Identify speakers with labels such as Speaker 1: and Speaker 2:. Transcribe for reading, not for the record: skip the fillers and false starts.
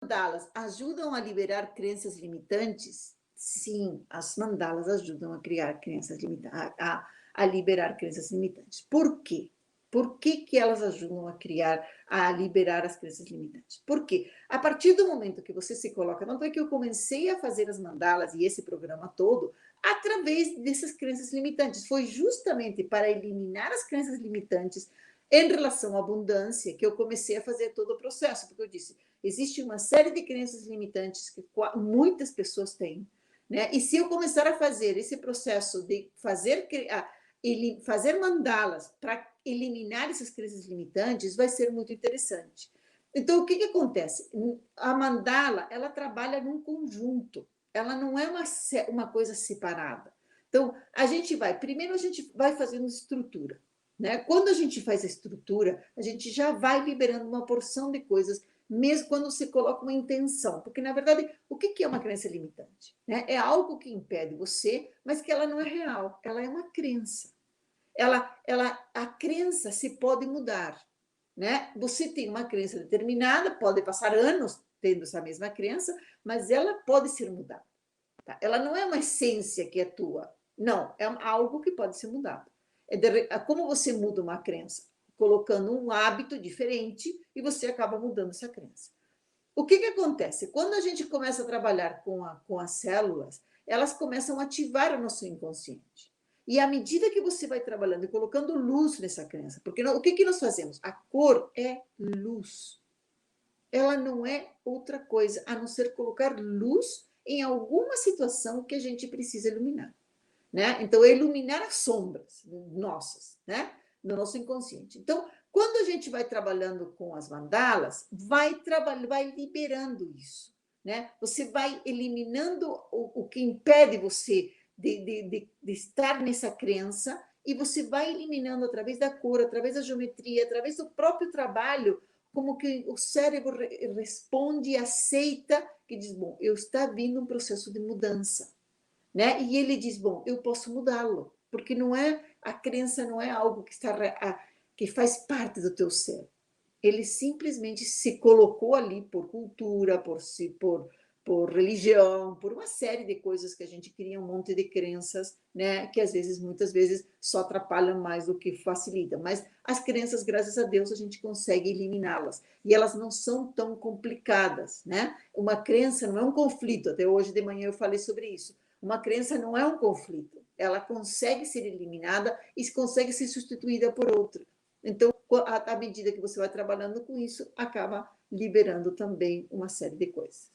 Speaker 1: mandalas ajudam a liberar crenças limitantes? Sim, as mandalas ajudam a criar crenças limitantes, a liberar crenças limitantes. Por quê? Por que, que elas ajudam a criar, a liberar as crenças limitantes? Porque a partir do momento que você se coloca, não é que eu comecei a fazer as mandalas e esse programa todo através dessas crenças limitantes. Foi justamente para eliminar as crenças limitantes em relação à abundância que eu comecei a fazer todo o processo, porque eu disse, existe uma série de crenças limitantes que muitas pessoas têm, né? E se eu começar a fazer esse processo de fazer mandalas para eliminar essas crenças limitantes, vai ser muito interessante. Então, o que, que acontece? A mandala, ela trabalha num conjunto, ela não é uma coisa separada. Então, primeiro a gente vai fazendo estrutura, né? Quando a gente faz a estrutura, a gente já vai liberando uma porção de coisas, mesmo quando você coloca uma intenção. Porque, na verdade, o que é uma crença limitante? Né? É algo que impede você, mas que ela não é real, ela é uma crença. A crença se pode mudar. Né? Você tem uma crença determinada, pode passar anos tendo essa mesma crença, mas ela pode ser mudada. Tá? Ela não é uma essência que é tua, não, é algo que pode ser mudado. Como você muda uma crença? Colocando um hábito diferente e você acaba mudando essa crença. O que, que acontece? Quando a gente começa a trabalhar com as células, elas começam a ativar o nosso inconsciente. E à medida que você vai trabalhando e colocando luz nessa crença, porque o que, que nós fazemos? A cor é luz. Ela não é outra coisa, a não ser colocar luz em alguma situação que a gente precisa iluminar. Né? Então, é iluminar as sombras nossas, né? No nosso inconsciente. Então, quando a gente vai trabalhando com as mandalas, vai liberando isso, né? Você vai eliminando o que impede você de estar nessa crença e você vai eliminando através da cor, através da geometria, através do próprio trabalho, como que o cérebro responde e aceita, que diz, bom, eu está vindo um processo de mudança. Né? E ele diz, bom, eu posso mudá-lo, porque não é a crença não é algo que faz parte do teu ser. Ele simplesmente se colocou ali por cultura, por religião, por uma série de coisas que a gente cria um monte de crenças, né? Que muitas vezes só atrapalham mais do que facilitam. Mas as crenças, graças a Deus, a gente consegue eliminá-las e elas não são tão complicadas, né? Uma crença não é um conflito. Até hoje de manhã eu falei sobre isso. Uma crença não é um conflito, ela consegue ser eliminada e consegue ser substituída por outra. Então, à medida que você vai trabalhando com isso, acaba liberando também uma série de coisas.